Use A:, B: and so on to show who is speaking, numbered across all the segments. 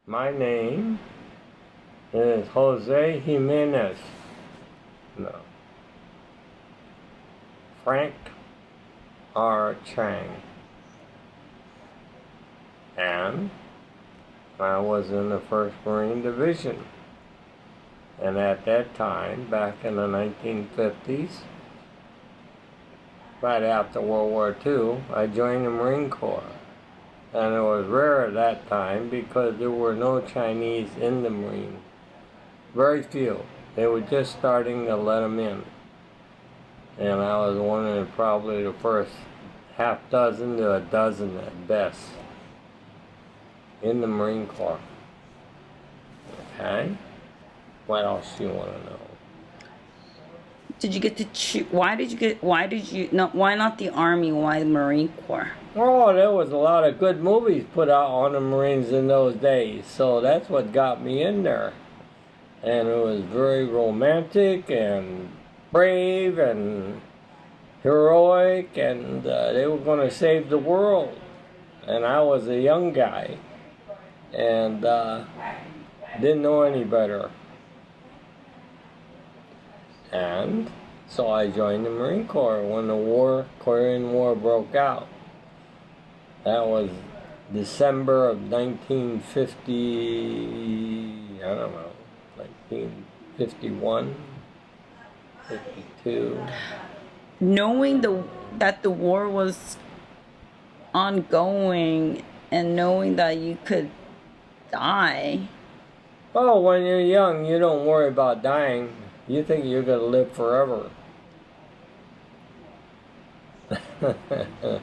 A: My name is Jose Jimenez. No. Frank R. Chang. And I was in the 1st Marine Division. And at that time, back in the 1950s, right after World War II, I joined the Marine Corps. And it was rare at that time because there were no Chinese in the Marine. Very few. They were just starting to let them in. And I was one of probably the first half dozen to a dozen at best in the Marine Corps. Okay? What else do you want to know?
B: Did you get to choose? Why not the Army? Why the Marine Corps?
A: Oh, there was a lot of good movies put out on the Marines in those days, so that's what got me in there. And it was very romantic and brave and heroic, and they were going to save the world. And I was a young guy and didn't know any better. And so I joined the Marine Corps when the Korean War broke out. That was December of 1950, I don't know, 1951, 52.
B: Knowing that the war was ongoing and knowing that you could die.
A: Oh, when you're young, you don't worry about dying. You think you're going to live forever.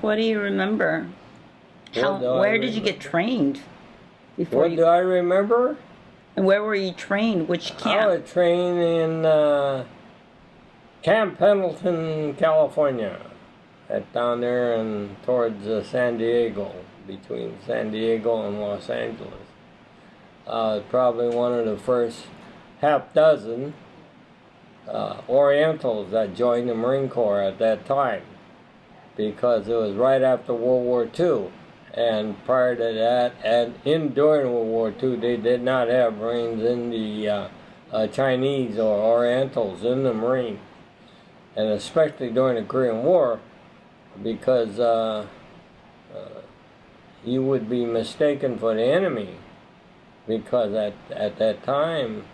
B: What do you remember? Where did you get trained?
A: What do I remember?
B: And where were you trained? Which camp?
A: I was trained in Camp Pendleton, California. Down there and towards San Diego, between San Diego and Los Angeles. I was probably one of the first half dozen Orientals that joined the Marine Corps at that time, because it was right after World War II. And prior to that, and during World War II, they did not have Marines in the Chinese or Orientals in the Marine. And especially during the Korean War, because you would be mistaken for the enemy. Because at that time,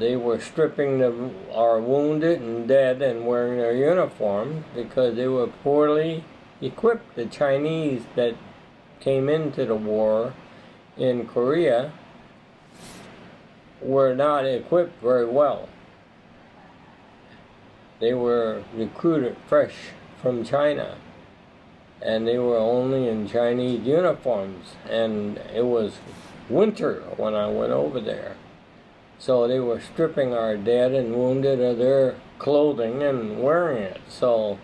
A: they were stripping our wounded and dead and wearing their uniforms because they were poorly equipped. The Chinese that came into the war in Korea were not equipped very well. They were recruited fresh from China, and they were only in Chinese uniforms, and it was winter when I went over there. So they were stripping our dead and wounded of their clothing and wearing it. So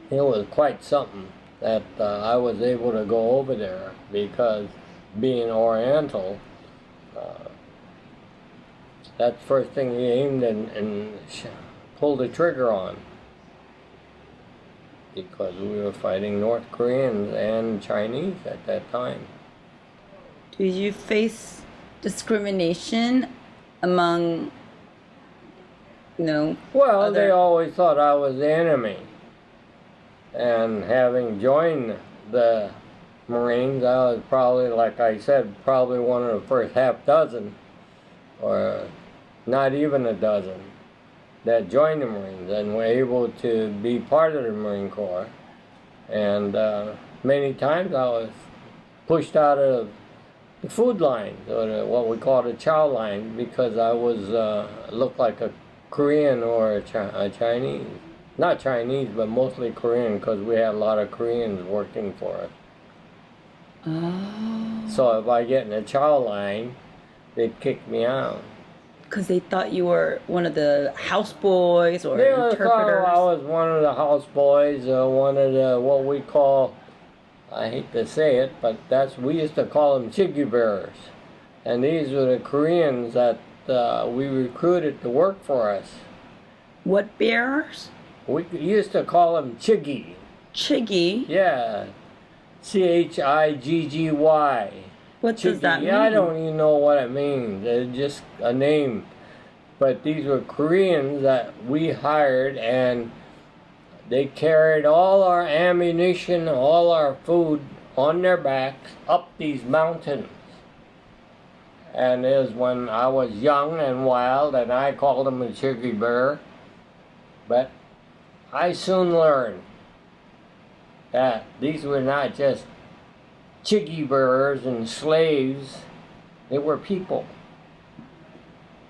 A: it was quite something that I was able to go over there, because being Oriental, that's the first thing he aimed and pulled the trigger on, because we were fighting North Koreans and Chinese at that time.
B: Did you face discrimination among,
A: Well, they always thought I was the enemy. And having joined the Marines, I was probably, like I said, probably one of the first half dozen, or not even a dozen, that joined the Marines and were able to be part of the Marine Corps. And many times I was pushed out of the food line, or what we call the chow line, because I was looked like a Korean or a Chinese. Not Chinese, but mostly Korean, because we had a lot of Koreans working for us.
B: Oh.
A: So if I get in the chow line, they'd kick me out.
B: Because they thought you were one of the houseboys or
A: They
B: interpreters?
A: thought I was one of the houseboys, one of the, what we call, I hate to say it, but we used to call them chiggy bearers. And these were the Koreans that we recruited to work for us.
B: What bearers?
A: We used to call them chiggy.
B: Chiggy?
A: Yeah. Chiggy.
B: What does that mean?
A: I don't even know what it means. It's just a name. But these were Koreans that we hired, and they carried all our ammunition, all our food on their backs up these mountains. And it was when I was young and wild, and I called them a chicky bear. But I soon learned that these were not just chiggy bearers and slaves, they were people.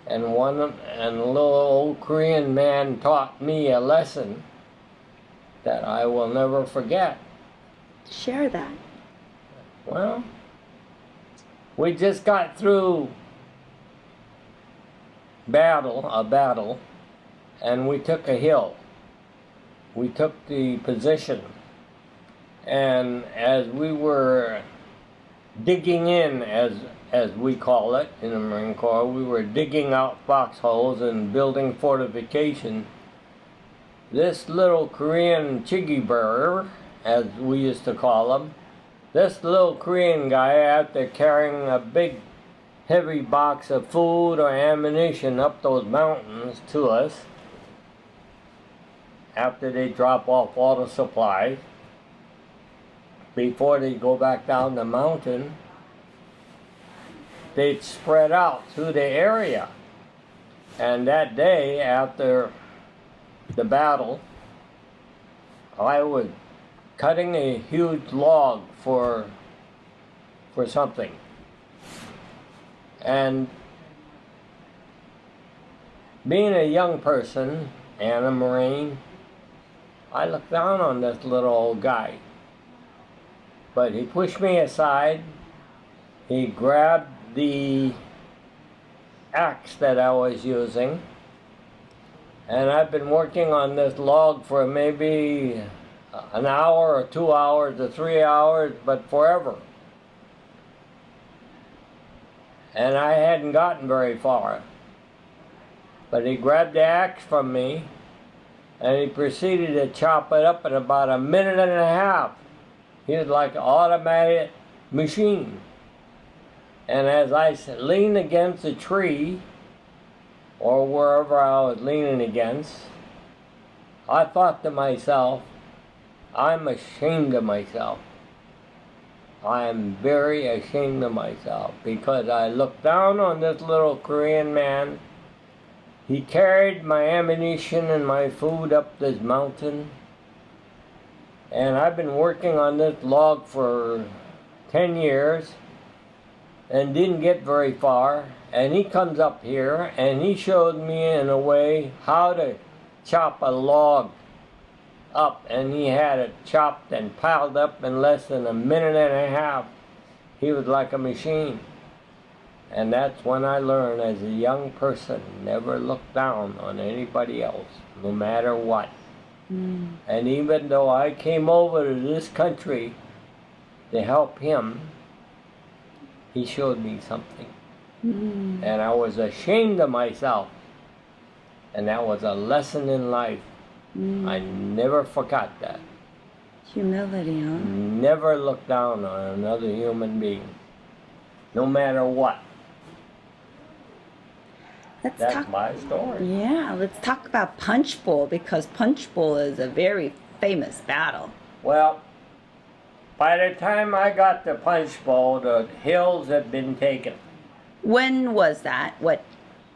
A: And a little old Korean man taught me a lesson that I will never forget.
B: Share that.
A: Well, we just got through a battle, and we took a hill. We took the position. And as we were digging in, as we call it in the Marine Corps, we were digging out foxholes and building fortification. This little Korean chiggy bearer, as we used to call him, this little Korean guy, after carrying a big heavy box of food or ammunition up those mountains to us, after they drop off all the supplies, before they go back down the mountain, they'd spread out through the area. And that day, after the battle, I was cutting a huge log for something. And being a young person and a Marine, I looked down on this little old guy. But he pushed me aside. He grabbed the axe that I was using. And I've been working on this log for maybe an hour or 2 hours or 3 hours, but forever. And I hadn't gotten very far. But he grabbed the axe from me, and he proceeded to chop it up in about a minute and a half. He was like an automatic machine. And as I leaned against a tree, or wherever I was leaning against, I thought to myself, I'm ashamed of myself. I am very ashamed of myself, because I looked down on this little Korean man. He carried my ammunition and my food up this mountain. And I've been working on this log for 10 years and didn't get very far. And he comes up here and he showed me in a way how to chop a log up. And he had it chopped and piled up in less than a minute and a half. He was like a machine. And that's when I learned as a young person, never look down on anybody else, no matter what. And even though I came over to this country to help him, he showed me something. And I was ashamed of myself. And that was a lesson in life. I never forgot that.
B: Humility, huh?
A: Never look down on another human being, no matter what. That's my story.
B: Yeah, let's talk about Punch Bowl, because Punch Bowl is a very famous battle.
A: Well, by the time I got to Punch Bowl, the hills had been taken.
B: When was that? What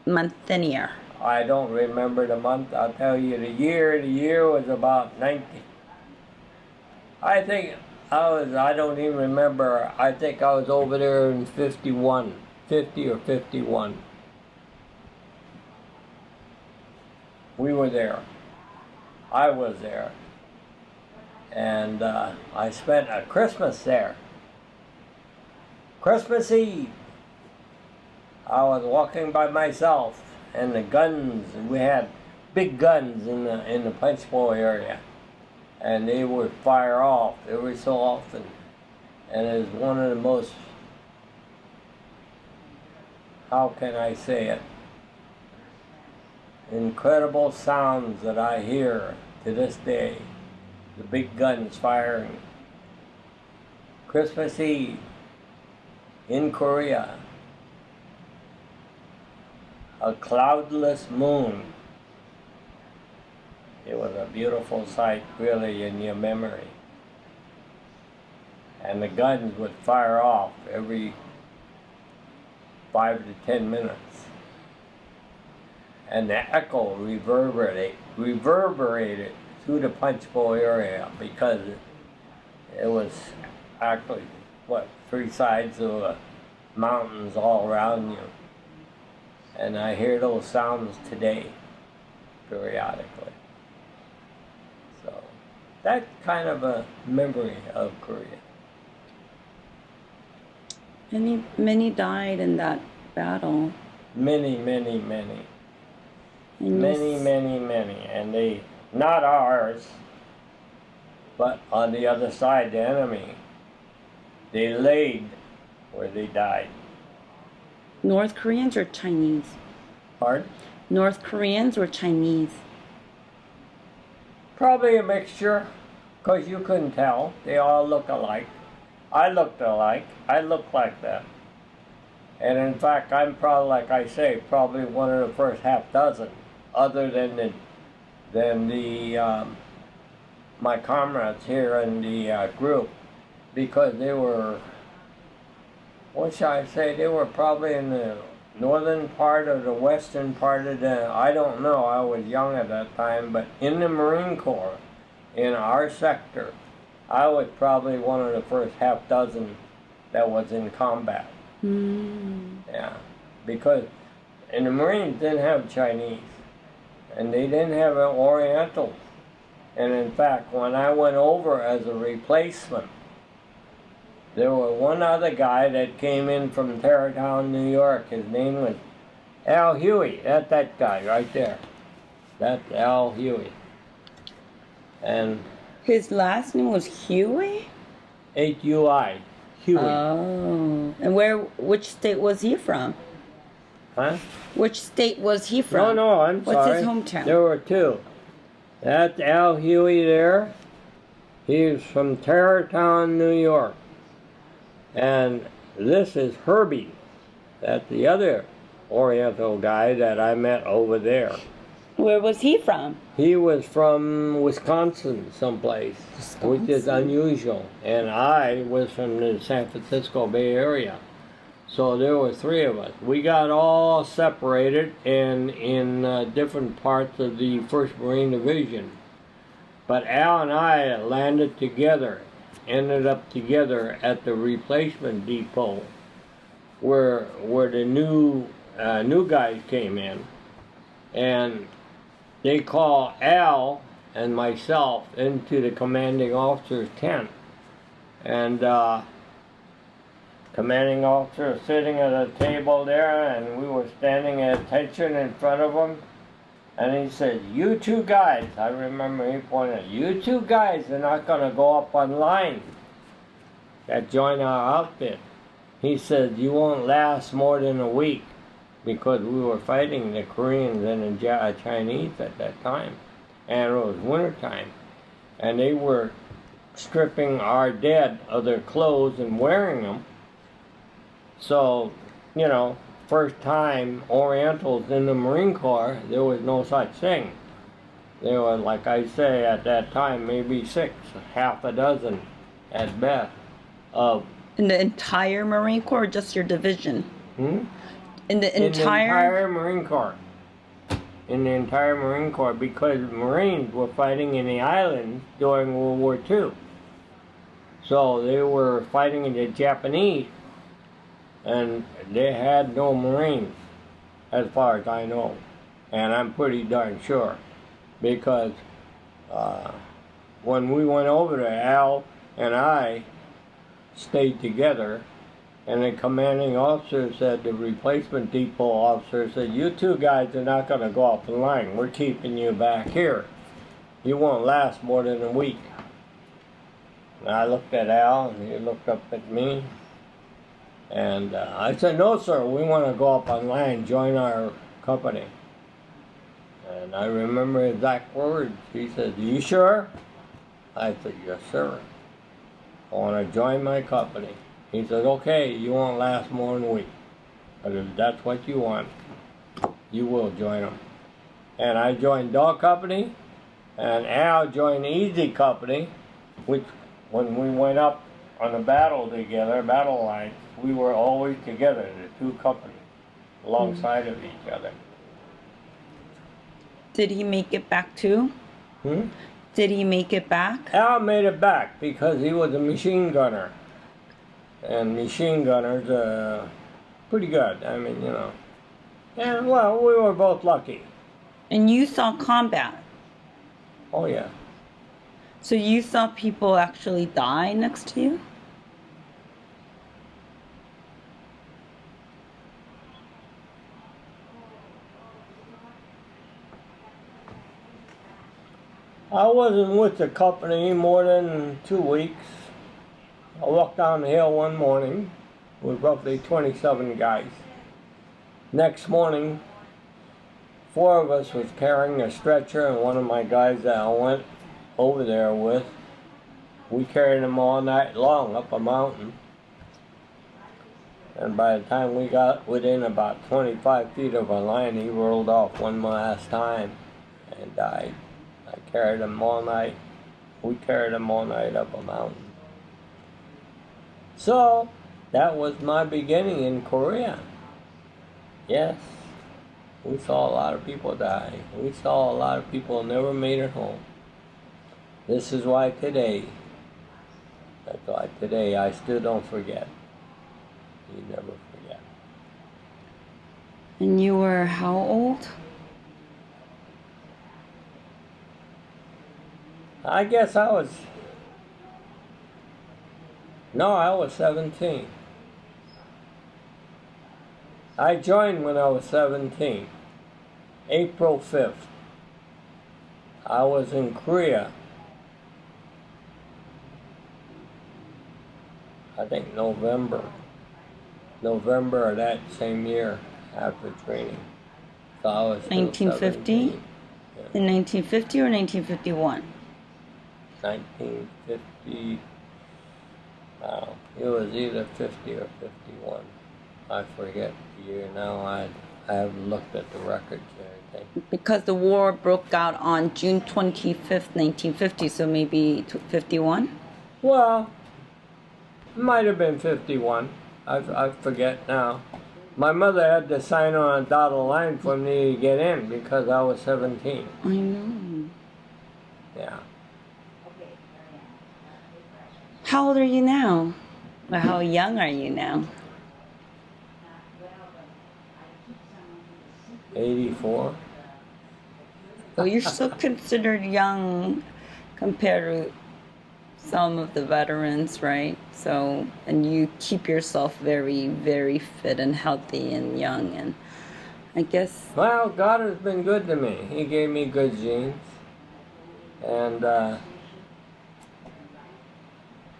B: month and year?
A: I don't remember the month. I'll tell you the year. The year was about 19. I think I don't even remember. I think I was over there in 51, 50 or 51. We were there. I was there. And I spent a Christmas there. Christmas Eve. I was walking by myself, and the guns, we had big guns in the Punch Bowl area. And they would fire off every so often. And it was one of the most, how can I say it, incredible sounds that I hear to this day. The big guns firing. Christmas Eve. in Korea. A cloudless moon. It was a beautiful sight, really, in your memory. And the guns would fire off every 5 to 10 minutes. And the echo reverberated through the Punch Bowl area because it was actually, 3 sides of mountains all around you. And I hear those sounds today, periodically. So, that's kind of a memory of Korea.
B: Many died in that battle.
A: Many. Many. And they, not ours, but on the other side, the enemy, they laid where they died.
B: North Koreans or Chinese?
A: Pardon?
B: North Koreans or Chinese?
A: Probably a mixture, because you couldn't tell. They all look alike. I looked alike. I looked like that. And in fact, I'm probably, like I say, probably one of the first half dozen, other than my comrades here in the group, because they were, what shall I say, they were probably in the northern part or the western part of the, I don't know, I was young at that time, but in the Marine Corps, in our sector, I was probably one of the first half dozen that was in combat. Yeah, because in the Marines didn't have Chinese, and they didn't have Orientals. And in fact, when I went over as a replacement, there was one other guy that came in from Tarrytown, New York. His name was Al Huey. That's that guy right there. That's Al Huey. And
B: his last name was Huey?
A: H-U-I. Huey.
B: Oh. And which state was he from?
A: Huh?
B: Which state was he from?
A: No, I'm sorry.
B: What's his hometown?
A: There were two. That's Al Huey there. He's from Tarrytown, New York. And this is Herbie. That's the other Oriental guy that I met over there.
B: Where was he from?
A: He was from Wisconsin someplace, which is unusual. And I was from the San Francisco Bay Area. So there were 3 of us. We got all separated in different parts of the 1st Marine Division. But Al and I landed together, ended up together at the replacement depot where the new guys came in. And they called Al and myself into the commanding officer's tent. And commanding officer was sitting at a table there, and we were standing at attention in front of him. And he said, "You 2 guys," I remember he pointed, "you 2 guys are not going to go up on line that join our outfit." He said, "You won't last more than a week," because we were fighting the Koreans and the Chinese at that time. And it was wintertime. And they were stripping our dead of their clothes and wearing them. So, you know, first time Orientals in the Marine Corps, there was no such thing. There were, like I say, at that time, maybe 6, half a dozen at best.
B: In the entire Marine Corps, or just your division?
A: In
B: the entire
A: Marine Corps. In the entire Marine Corps, because Marines were fighting in the islands during World War II. So they were fighting in the Japanese, and they had no Marines, as far as I know. And I'm pretty darn sure, because when we went over there, Al and I stayed together, and the commanding officer said, the replacement depot officer said, "You 2 guys are not going to go off the line. We're keeping you back here. You won't last more than a week." And I looked at Al, and he looked up at me. And I said, "No, sir, we want to go up on line, join our company." And I remember his exact words. He said, "Are you sure?" I said, "Yes, sir. I want to join my company." He said, okay, you won't last more than a week. But if that's what you want, you will join them. And I joined Dog Company, and Al joined Easy Company, which when we went up on the battle together, battle line, we were always together, the two companies, alongside of each other.
B: Did he make it back too?
A: Hmm?
B: Did he make it back?
A: Al made it back because he was a machine gunner. And machine gunners, pretty good. I mean, you know. And, well, we were both lucky.
B: And you saw combat.
A: Oh, yeah.
B: So you saw people actually die next to you?
A: I wasn't with the company more than 2 weeks. I walked down the hill one morning with roughly 27 guys. Next morning, 4 of us was carrying a stretcher, and one of my guys that I went over there with, we carried him all night long up a mountain. And by the time we got within about 25 feet of a line, he rolled off one last time and died. I carried him all night. We carried him all night up a mountain. So, that was my beginning in Korea. Yes, we saw a lot of people die. We saw a lot of people never made it home. This is why today, that's why today I still don't forget. You never forget.
B: And you were how old?
A: I guess I was 17. I joined when I was 17, April 5th. I was in Korea, I think November of that same year after training. So I was
B: 1950?
A: Yeah.
B: In 1950 or 1951?
A: 1950, it was either 50 or 51. I forget the year now. I haven't looked at the records or anything.
B: Because the war broke out on June 25th, 1950, so maybe 51?
A: Well, it might have been 51. I forget now. My mother had to sign on a dotted line for me to get in because I was 17.
B: I know.
A: Yeah.
B: How old are you now? Or how young are you now?
A: 84.
B: Well, you're still considered young compared to some of the veterans, right? So, and you keep yourself very, very fit and healthy and young, and I guess...
A: Well, God has been good to me. He gave me good genes. And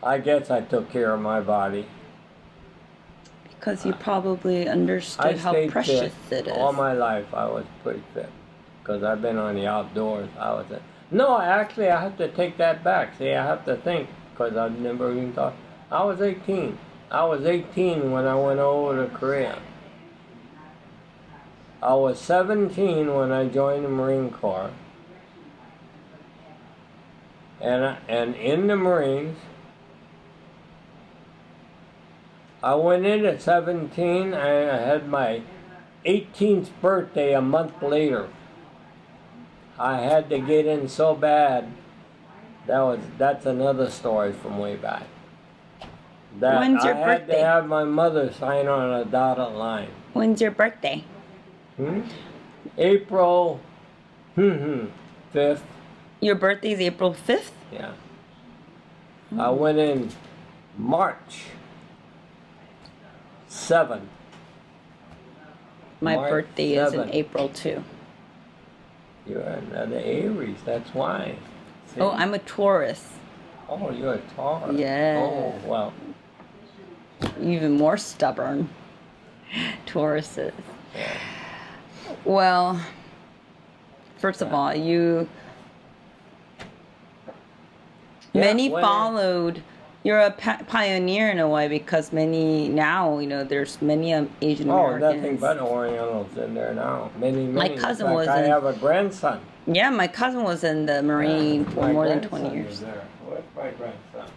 A: I guess I took care of my body.
B: Because you probably understood how precious it is.
A: All my life I was pretty fit. Because I've been on the outdoors. No, actually I have to take that back. See, I have to think. Because I've never even thought. I was 18. I was 18 when I went over to Korea. I was 17 when I joined the Marine Corps. And in the Marines, I went in at 17, and I had my 18th birthday a month later. I had to get in so bad. That's another story from way back.
B: When's your
A: I had
B: birthday?
A: to have my mother sign on a dotted line.
B: When's your birthday?
A: April 5th.
B: Your birthday's April 5th?
A: Yeah. I went in March 7.
B: My
A: March
B: birthday is in
A: 7.
B: April too.
A: You're another Aries, that's why. See?
B: Oh, I'm a Taurus.
A: Oh, you're a Taurus.
B: Yeah.
A: Oh, well.
B: Even more stubborn. Tauruses.
A: Yeah.
B: Well, first of all, many followed You're a pioneer in a way because many now, there's many Asian
A: Oh,
B: Americans.
A: nothing but Orientals in there now. Many.
B: My
A: In
B: cousin
A: fact,
B: was
A: I
B: in.
A: have a grandson.
B: Yeah, my cousin was in the Marine for
A: My
B: more than
A: grandson
B: 20 years.
A: is there. Where's my grandson?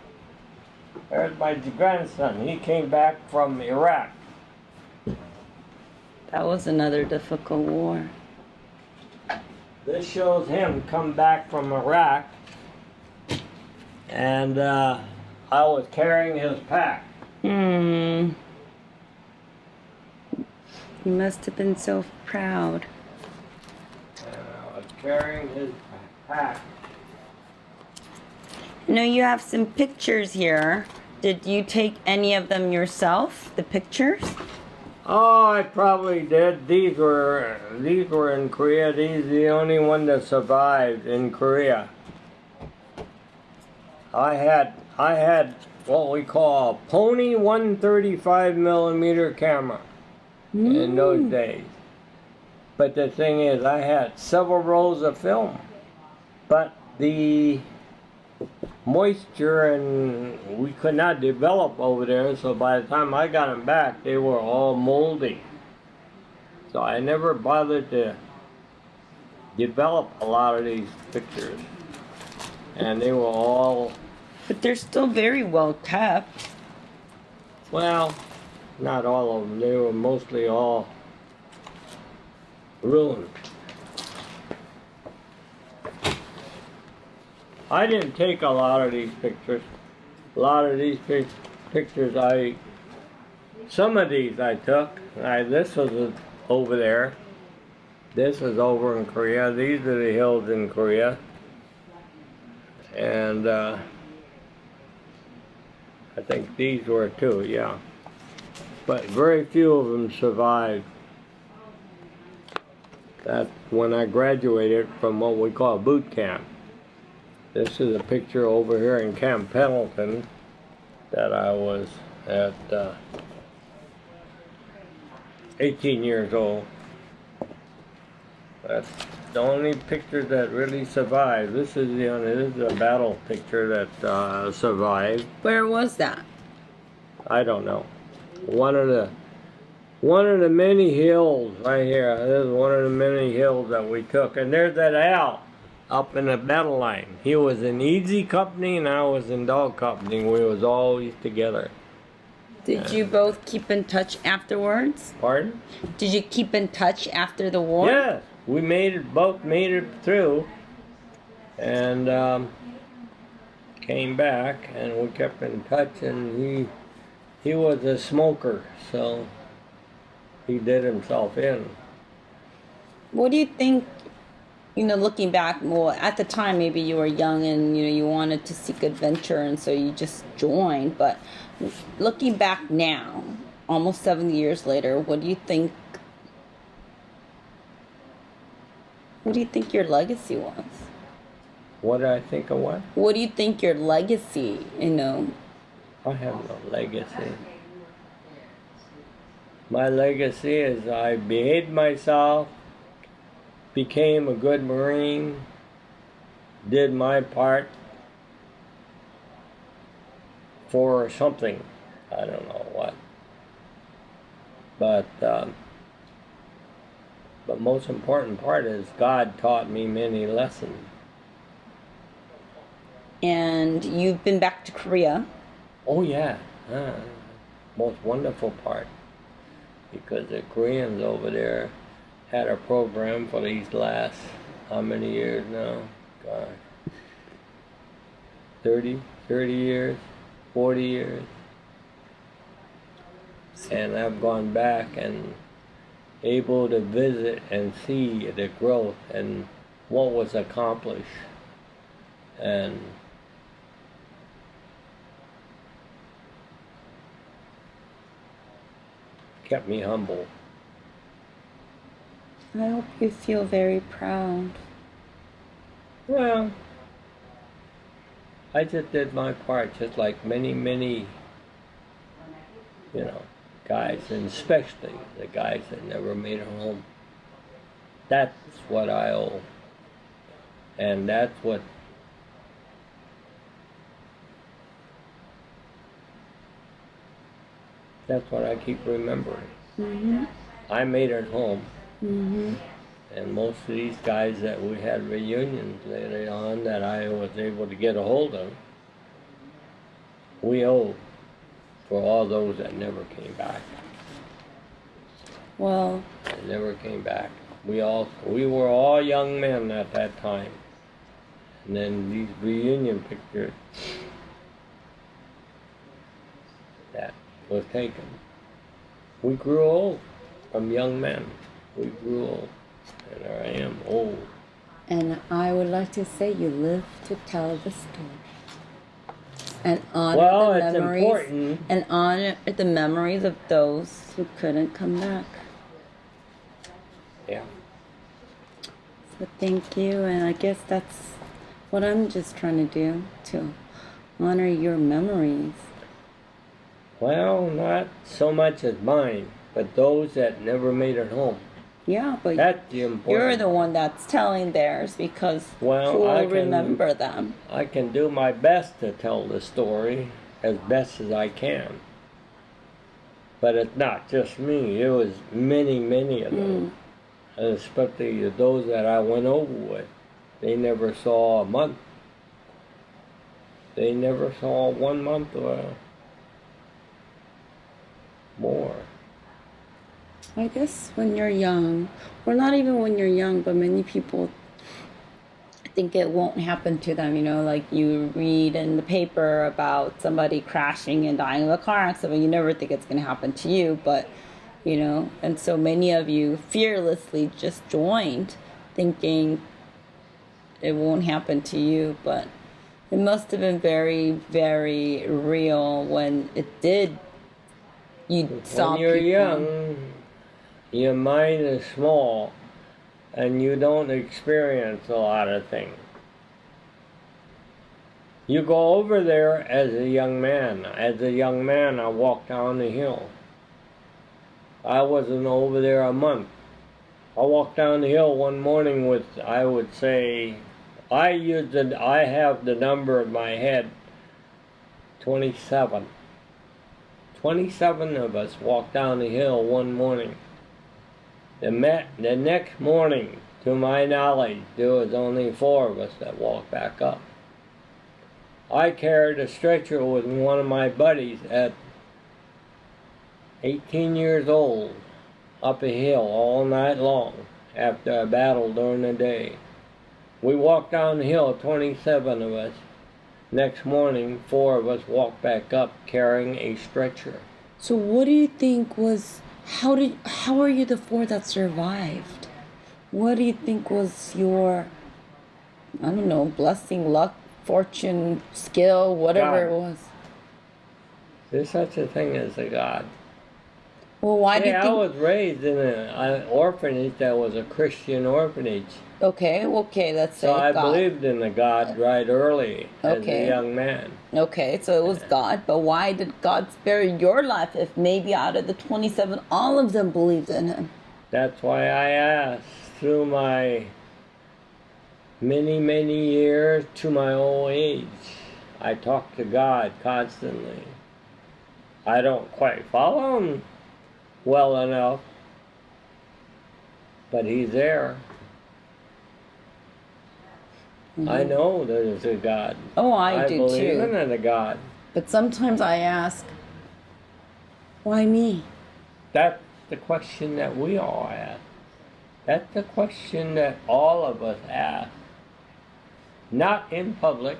A: There's my grandson. He came back from Iraq.
B: That was another difficult war.
A: This shows him come back from Iraq, and I was carrying his pack.
B: You must have been so proud.
A: And I was carrying his pack.
B: You have some pictures here. Did you take any of them yourself, the pictures?
A: Oh, I probably did. These were in Korea. These are the only one that survived in Korea. I had what we call a pony 135mm camera in those days. But the thing is, I had several rolls of film, but the moisture and we could not develop over there, so by the time I got them back, they were all moldy. So I never bothered to develop a lot of these pictures, and they were all,
B: But they're still very well kept.
A: well, not all of them. They were mostly all ruined. I didn't take a lot of these pictures. A lot of these pictures, some of these I took. This was over there. This is over in Korea. These are the hills in Korea. And I think these were too, yeah. But very few of them survived. That's when I graduated from what we call boot camp. This is a picture over here in Camp Pendleton that I was at 18 years old. That's the only picture that really survived. This is a battle picture that survived.
B: Where was that?
A: I don't know. One of the many hills right here. This is one of the many hills that we took. And there's that Al up in the battle line. He was in Easy Company and I was in Dog Company. We was always together.
B: Did you both keep in touch afterwards?
A: Pardon?
B: Did you keep in touch after the war?
A: Yes, we both made it through, and came back, and we kept in touch. And he was a smoker, so he did himself in.
B: What do you think? Looking back, well, at the time maybe you were young and you wanted to seek adventure, and so you just joined. But looking back now, almost 70 years later, what do you think? What do you think your legacy was?
A: What did I think of what?
B: What do you think your legacy?
A: I have no legacy. My legacy is I behaved myself, became a good Marine, did my part for something. I don't know what. But most important part is God taught me many lessons.
B: And you've been back to Korea.
A: Oh yeah, most wonderful part. Because the Koreans over there had a program for these last, how many years now? God. 30 years, 40 years. And I've gone back and able to visit and see the growth and what was accomplished. And kept me humble.
B: I hope you feel very proud.
A: Well, I just did my part, just like many, guys, and especially the guys that never made it home. That's what I owe. And that's what That's what I keep remembering.
B: Mm-hmm.
A: I made it home.
B: Mm-hmm.
A: And most of these guys that we had reunions later on that I was able to get a hold of, we owe for all those that never came back.
B: Well,
A: That never came back. We were all young men at that time. And then these reunion pictures that was taken. We grew old from young men. We grew old. And there I am, old.
B: and I would like to say you live to tell the story. And honor
A: Well,
B: the
A: it's
B: memories.
A: important.
B: And honor the memories of those who couldn't come back.
A: Yeah.
B: So thank you, and I guess that's what I'm just trying to do, to honor your memories.
A: Well, not so much as mine, but those that never made it home.
B: Yeah, but
A: That's the important.
B: you're the one that's telling theirs because
A: Well,
B: who
A: I
B: will
A: can-
B: remember them?
A: I can do my best to tell the story as best as I can. But it's not just me. It was many, many of them. And especially those that I went over with. They never saw a month. They never saw 1 month or more.
B: I guess when you're young, or not even when you're young, but many people think it won't happen to them, you know, like you read in the paper about somebody crashing and dying of a car accident, you never think it's going to happen to you, but, you know, and so many of you fearlessly just joined thinking it won't happen to you, but it must have been very, very real when it did. You saw
A: When you're
B: people.
A: young, your mind is small and you don't experience a lot of things. You go over there as a young man. As a young man, I walked down the hill. I wasn't over there a month. I walked down the hill one morning with, I would say, I have the number in my head, 27. 27 of us walked down the hill one morning. The next morning, to my knowledge, there was only 4 of us that walked back up. I carried a stretcher with one of my buddies at 18 years old up a hill all night long after a battle during the day. We walked down the hill, 27 of us. Next morning, 4 of us walked back up carrying a stretcher.
B: So what do you think was, how are you the 4 that survived? What do you think was your, I don't know, blessing, luck, fortune, skill, whatever
A: God.
B: it was?
A: There's such a thing as a God.
B: Well, why do you
A: I
B: think?
A: was raised in an orphanage that was a Christian orphanage.
B: Okay, let's say
A: So I
B: God.
A: believed in the God right early as
B: Okay.
A: a young man.
B: Okay, so it was God, but why did God spare your life if maybe out of the 27, all of them believed in Him?
A: That's why I asked through my many, many years to my old age. I talk to God constantly. I don't quite follow Him well enough, but He's there. I know there's a God.
B: Oh, I do
A: believe
B: too.
A: in a God.
B: But sometimes I ask, why me?
A: That's the question that we all ask. That's the question that all of us ask. Not in public,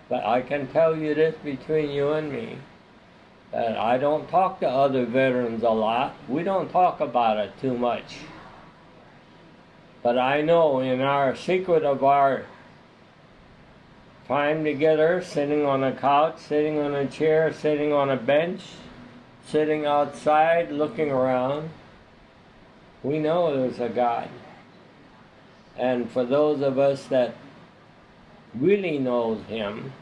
A: but I can tell you this between you and me, that I don't talk to other veterans a lot. We don't talk about it too much. But I know in our secret of our time together, sitting on a couch, sitting on a chair, sitting on a bench, sitting outside, looking around, we know there's a God. And for those of us that really knows Him,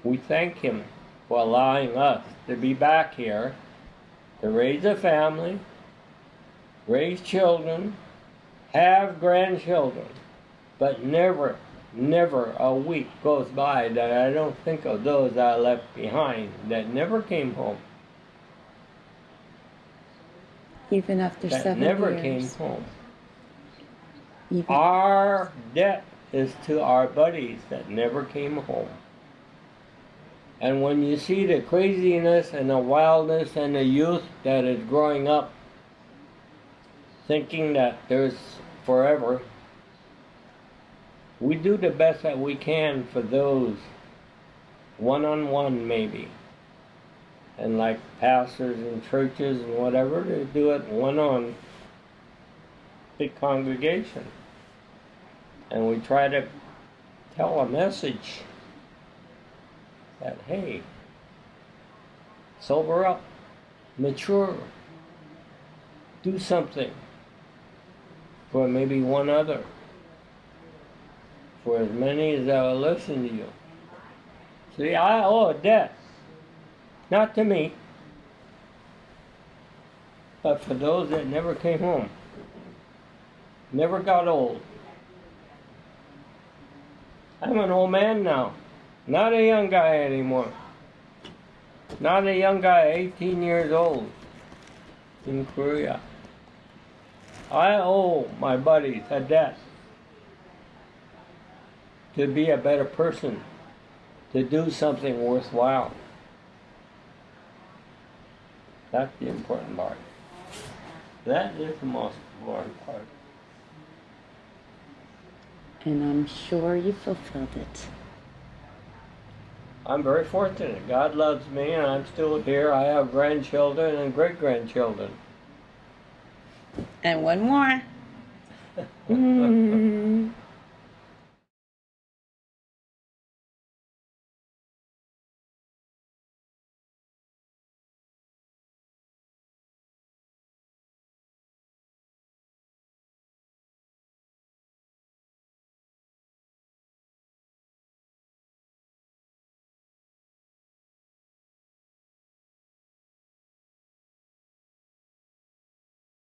A: we thank Him for allowing us to be back here, to raise a family, raise children, have grandchildren, but never a week goes by that I don't think of those I left behind that never came home.
B: Even after
A: that
B: 7
A: never
B: years.
A: came home.
B: Even,
A: Our debt is to our buddies that never came home. And when you see the craziness and the wildness and the youth that is growing up thinking that there's forever, we do the best that we can for those one-on-one maybe. And like pastors and churches and whatever, they do it one-on big congregation. And we try to tell a message that, hey, sober up, mature, do something for maybe one other, for as many as that will listen to you. See, I owe a debt, not to me, but for those that never came home, never got old. I'm an old man now, not a young guy anymore. Not a young guy, 18 years old, in Korea. I owe my buddies a debt to be a better person, to do something worthwhile. That's the important part. That is the most important part.
B: and I'm sure you fulfilled it.
A: I'm very fortunate. God loves me and I'm still here. I have grandchildren and great-grandchildren.
B: And one more.